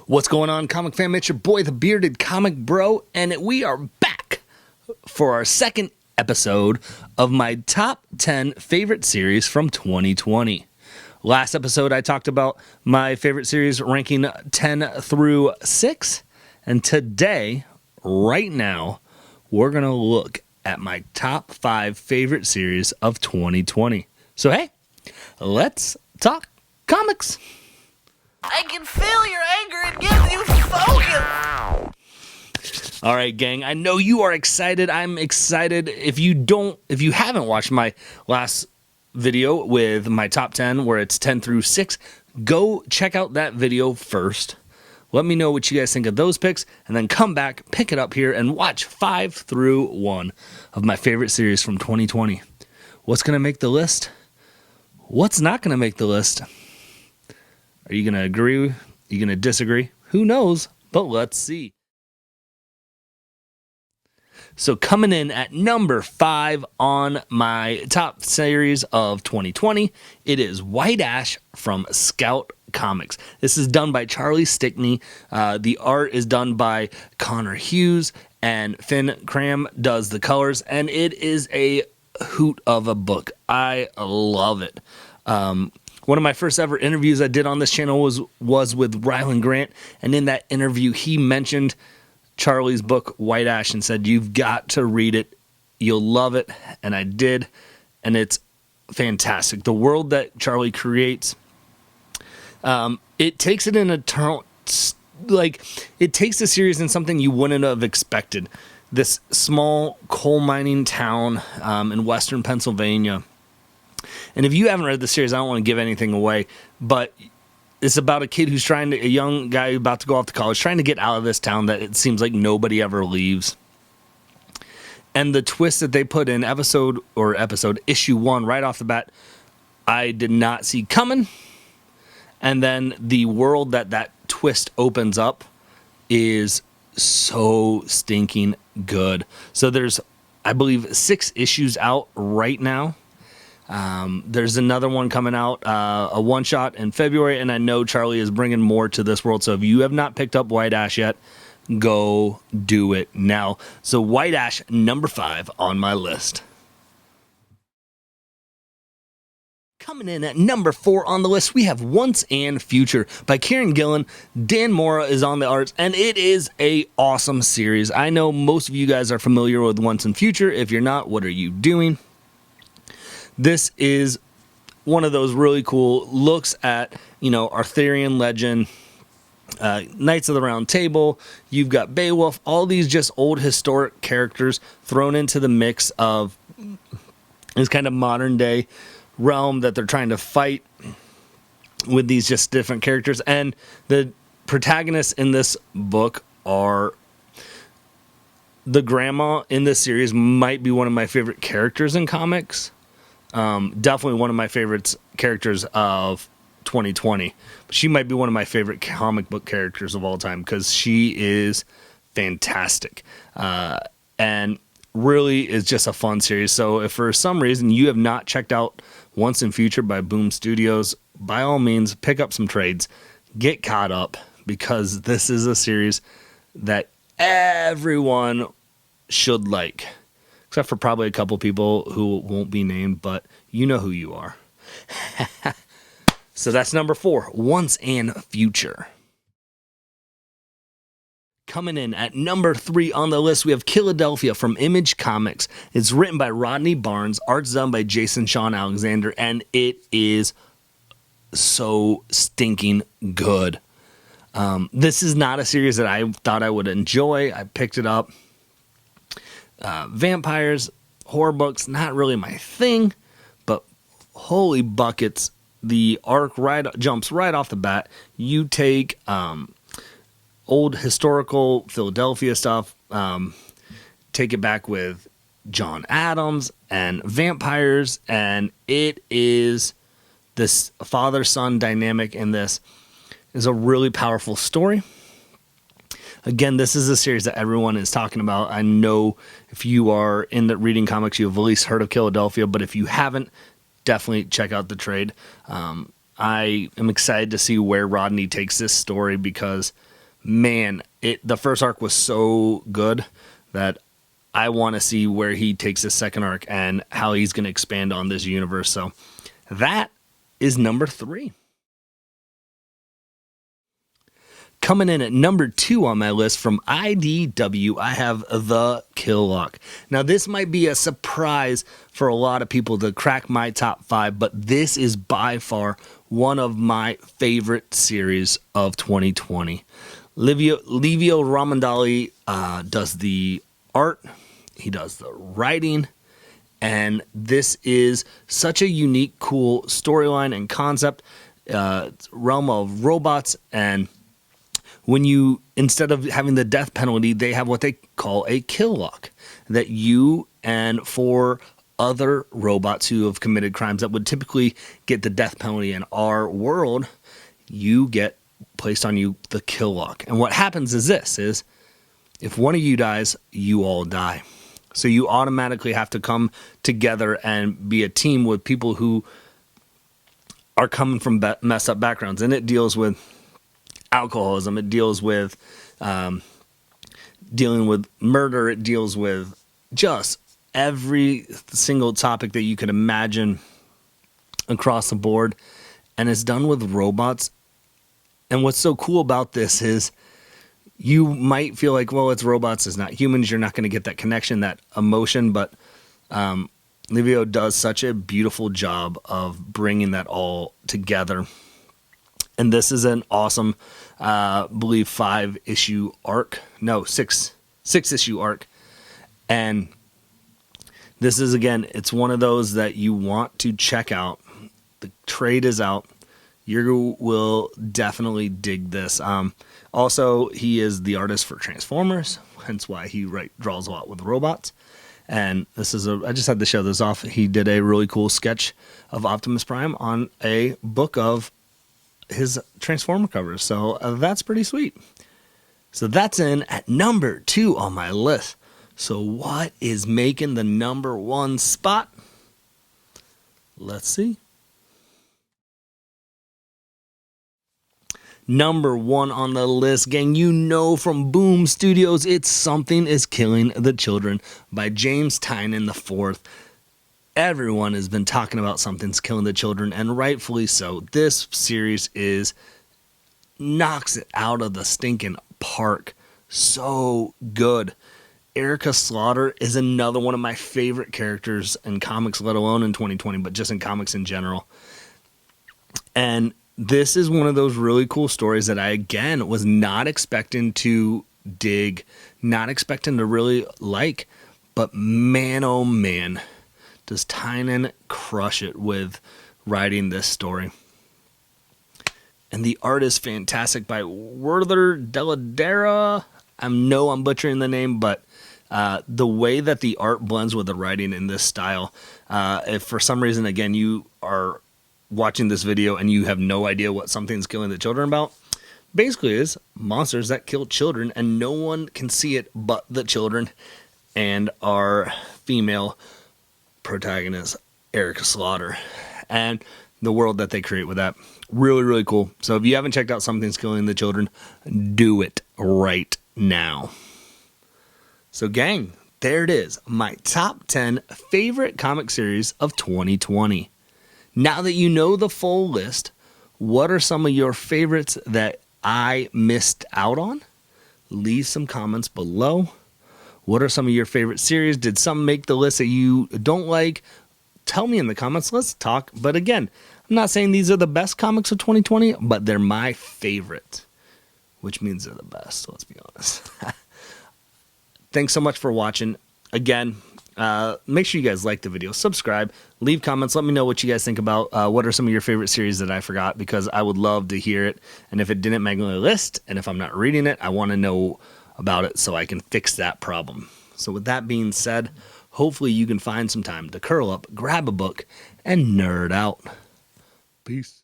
What's going on, comic fam? It's your boy, the Bearded Comic Bro, and we are back for our second episode of my top 10 favorite series from 2020. Last episode, I talked about my favorite series ranking 10 through 6, and today, right now, we're going to look at my top 5 favorite series of 2020. So, hey, let's talk comics. I can feel your anger. It gives you focus. All right, gang. I know you are excited. I'm excited. If you haven't watched my last video with my top 10, where it's 10 through 6, go check out that video first. Let me know what you guys think of those picks, and then come back, pick it up here, and watch 5 through 1 of my favorite series from 2020. What's going to make the list? What's not going to make the list? Are you going to agree? Are you going to disagree? Who knows? But let's see. So coming in at number 5 on my top series of 2020, it is White Ash from Scout Comics. This is done by Charlie Stickney. The art is done by Connor Hughes, and Finn Cram does the colors, and it is a hoot of a book. I love it. One of my first ever interviews I did on this channel was with Ryland Grant, and in that interview, he mentioned Charlie's book, White Ash, and said, "You've got to read it. You'll love it." And I did, and it's fantastic. The world that Charlie creates, it takes it in a turn, it takes the series in something you wouldn't have expected. This small coal mining town in western Pennsylvania. And if you haven't read the series, I don't want to give anything away, but it's about a kid who's a young guy about to go off to college, trying to get out of this town that it seems like nobody ever leaves. And the twist that they put in issue 1, right off the bat, I did not see coming. And then the world that twist opens up is so stinking good. So there's, I believe, 6 issues out right now. There's another one coming out, a one-shot in February, and I know Charlie is bringing more to this world, so if you have not picked up White Ash yet, go do it now. So White Ash, number 5 on my list. Coming in at number 4 on the list, we have Once and Future by Kieran Gillen. Dan Mora is on the arts, and it is a awesome series. I know most of you guys are familiar with Once and Future. If you're not, what are you doing? This is one of those really cool looks at, Arthurian legend, Knights of the Round Table. You've got Beowulf, all these just old historic characters thrown into the mix of this kind of modern day realm that they're trying to fight with these just different characters. And the protagonists in this book are the grandma in this series might be one of my favorite characters in comics. Definitely one of my favorite characters of 2020. She might be one of my favorite comic book characters of all time because she is fantastic. And really is just a fun series. So if for some reason you have not checked out Once and Future by Boom Studios, by all means, pick up some trades, get caught up, because this is a series that everyone should like. Except for probably a couple people who won't be named, but you know who you are. So that's number 4, Once and Future. Coming in at number 3 on the list, we have Philadelphia from Image Comics. It's written by Rodney Barnes, art's done by Jason Sean Alexander, and it is so stinking good. This is not a series that I thought I would enjoy. I picked it up. Vampires, horror books, not really my thing, but holy buckets, the arc jumps right off the bat. You take old historical Philadelphia stuff, take it back with John Adams and vampires, and it is this father-son dynamic in this is a really powerful story. Again, this is a series that everyone is talking about. I know if you are into reading comics, you've at least heard of Philadelphia, but if you haven't, definitely check out the trade. I am excited to see where Rodney takes this story because man, the first arc was so good that I want to see where he takes his second arc and how he's going to expand on this universe. So that is number 3. Coming in at number 2 on my list from IDW, I have The Killlock. Now, this might be a surprise for a lot of people to crack my top 5, but this is by far one of my favorite series of 2020. Livio Ramondelli does the art, he does the writing, and this is such a unique, cool storyline and concept. Realm of robots, and when you, instead of having the death penalty, they have what they call a kill lock, that you and 4 other robots who have committed crimes that would typically get the death penalty in our world, you get placed on you the kill lock. And what happens is this, is if one of you dies, you all die. So you automatically have to come together and be a team with people who are coming from messed up backgrounds. And it deals with alcoholism, it deals with dealing with murder, it deals with just every single topic that you could imagine across the board, and it's done with robots. And what's so cool about this is you might feel like, well, it's robots, it's not humans, you're not going to get that connection, that emotion, but Livio does such a beautiful job of bringing that all together. And this is an awesome, believe 5-issue arc. No, 6-issue arc. And this is, again, it's one of those that you want to check out. The trade is out. You will definitely dig this. Also, he is the artist for Transformers, hence why he draws a lot with robots. And this is I just had to show this off. He did a really cool sketch of Optimus Prime on a book of his Transformer covers. So that's pretty sweet. So that's in at number 2 on my list. So what is making the number 1 spot? Let's see. Number 1 on the list, gang, you know from Boom Studios, it's Something is Killing the Children by James Tynion IV. Everyone has been talking about Something's Killing the Children, and rightfully so. This series knocks it out of the stinking park. So good. Erica Slaughter is another one of my favorite characters in comics, let alone in 2020, but just in comics in general. And this is one of those really cool stories that I, again, was not expecting to dig, not expecting to really like, but man, oh man, does Tynion crush it with writing this story. And the art is fantastic by Werther Dell'Edera. I know I'm butchering the name, but the way that the art blends with the writing in this style, if for some reason, again, you are watching this video and you have no idea what Something's Killing the Children about, basically is monsters that kill children, and no one can see it but the children and our female protagonist, Erica Slaughter, and the world that they create with that. Really, really cool. So if you haven't checked out Something's Killing the Children, do it right now. So gang, there it is. My top 10 favorite comic series of 2020. Now that you know the full list, what are some of your favorites that I missed out on? Leave some comments below. What are some of your favorite series? Did some make the list that you don't like? Tell me in the comments. Let's talk. But again, I'm not saying these are the best comics of 2020, but they're my favorite, which means they're the best. Let's be honest. Thanks so much for watching. Again, make sure you guys like the video, subscribe, leave comments. Let me know what you guys think about what are some of your favorite series that I forgot, because I would love to hear it. And if it didn't make my list, and if I'm not reading it, I want to know about it so I can fix that problem. So with that being said, hopefully you can find some time to curl up, grab a book, and nerd out. Peace.